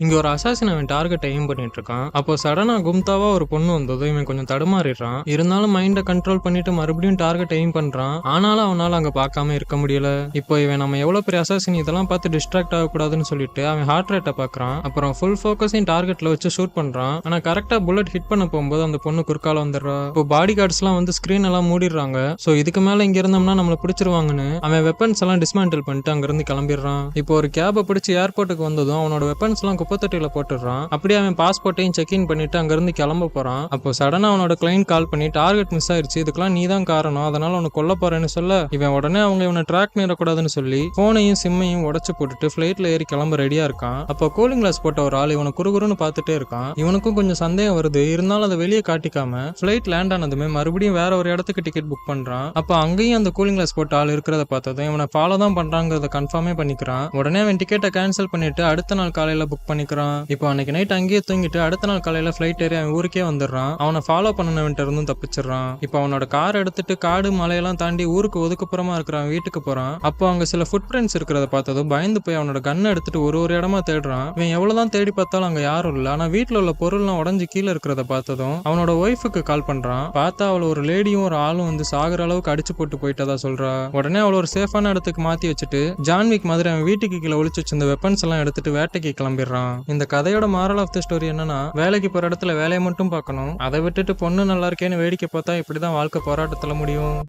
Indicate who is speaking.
Speaker 1: இங்க ஒரு அசாசின் அவன் டார்கெட் எய்ம் பண்ணிட்டு இருக்கான். அப்போ சடனா கும்தாவா ஒரு பொண்ணு வந்ததும் இவன் கொஞ்சம் தடுமாறிடுறான். இருந்தாலும் மைண்ட கண்ட்ரோல் பண்ணிட்டு மறுபடியும் டார்கெட் எய்ம் பண்றான். ஆனாலும் அவனால அங்க பார்க்காம இருக்க முடியல. இப்போ இவன் நம்ம எவ்வளவு பெரிய அசாசின் இதெல்லாம் பார்த்து டிஸ்ட்ராக்ட் ஆகக்கூடாதுன்னு சொல்லிட்டு அவன் ஹார்ட் ரேட்டை பார்க்கறான். அப்புறம் ஃபுல் ஃபோக்கஸையும் டார்கெட்ல வச்சு ஷூட் பண்றான். ஆனா கரெக்டா புல்லட் ஹிட் பண்ண போகும்போது அந்த பொண்ணு குறுக்கால வந்துடுறா. இப்போ பாடி கார்ட்ஸ் எல்லாம் வந்து ஸ்கிரீன் எல்லாம் மூடிடுறாங்க. சோ இதுக்கு மேல இங்க இருந்தோம்னா நம்மள பிடிச்சிருவாங்கன்னு அவன் வெப்பன்ஸ் எல்லாம் டிஸ்மேண்டில் பண்ணிட்டு அங்க இருந்து கிளம்பிடுறான். இப்போ ஒரு கேபை பிடிச்சி ஏர்போர்ட்டுக்கு வந்ததும் அவனோட வெப்பன்ஸ் எல்லாம் குப்பத்தொட்டியில போட்டுடுறான். அப்படியே அவன் பாஸ்போர்ட்டையும் செக் இன் பண்ணிட்டு அங்க இருந்து கிளம்ப போறான். அப்போ சடனா அவனோட கிளைண்ட் கால் பண்ணி டார்கெட் மிஸ் ஆயிருச்சு, இதுக்கெல்லாம் நீ தான் காரணம், அதனால உன்னை கொல்ல போறேன்னு சொல்ல இவன் உடனே அவங்க இவனை ட்ராக் பண்ணிடக்கூடாதுன்னு சொல்லி போனையும் சிம்மையும் உடைச்சு போட்டுட்டு ஃபிளைட்ல ஏறி கிளம்ப ரெடியா இருக்கான். அப்போ கூலிங் கிளாஸ் போட்ட ஒரு ஆள் இவனை குறுகுறுன்னு பார்த்துட்டே இருக்கான். இவனுக்கும் கொஞ்சம் சந்தேகம் வருது. இருந்தாலும் அதை வெளியே காட்டிக்காம ஃபிளைட் லேண்ட் ஆனதுமே மறுபடியும் வேற ஒரு இடத்துக்கு டிக்கெட் புக் பண்றான். அப்போ அங்கேயும் அந்த கூலிங் கிளாஸ் போட்ட ஆள் இருக்கிறத பார்த்ததும் இவனை ஃபாலோ தான் பண்றாங்கிறத கன்ஃபார்மே பண்ணிக்கிறான். உடனே அவன் டிக்கெட்டை கேன்சல் பண்ணிட்டு அடுத்த நாள் காலையில புக் பண்ணிக்கிறான். இப்போ அன்னைக்கு நைட் அங்கேயே தூங்கிட்டு அடுத்த நாள் காலையில ஃபிளைட் ஏறி அவன் ஊருக்கே வந்துடுறான். அவனை ஃபாலோ பண்ணவன்ட்ட இருந்தும் தப்பிச்சிடறான். இப்போ அவனோட கார் எடுத்துட்டு காடு மலையெல்லாம் தாண்டி ஊருக்கு ஒதுக்குப்புறமா இருக்கிறான் வீட்டுக்கு போறான். அப்போ அங்க சில ஃபுட் பிரிண்ட்ஸ் இருக்கிறத பார்த்ததும் பயந்து போய் அவனோட கண்ணை எடுத்துட்டு ஒரு ஒரு இடமா தேடுறான். இவன் எவ்வளவுதான் தேடி பார்த்தாலும் அங்க யாரும் இல்ல. ஆனா வீட்டுல உள்ள பொருள்லாம் உடஞ்சு கீழே இருக்கிறத பார்த்ததும் அவனோட ஒய்ஃபுக்கு கால் பண்றான். பார்த்தா அவளை ஒரு லேடியும் ஒரு ஆளும் வந்து சாகுற அளவுக்கு அடிச்சு போட்டு போயிட்டதா சொல்றா. உடனே அவளை ஒரு சேஃபான இடத்துக்கு மாத்தி வச்சுட்டு ஜான்விக் மாதிரி அவன் வீட்டுக்கு கீழே ஒளிச்சு வச்சிருந்த வெப்பன்ஸ் எல்லாம் எடுத்துட்டு வேட்டைக்கு கிளம்பிடுறான். இந்த கதையோட மாரல் ஆஃப் தி ஸ்டோரி என்னன்னா, வேலைக்கு போற இடத்துல வேலையை மட்டும் பார்க்கணும். அதை விட்டுட்டு பொண்ணு நல்லா இருக்கேன்னு வேடிக்கை பார்த்தா இப்படிதான் வாழ்க்கை போராட்டத்துல முடியும்.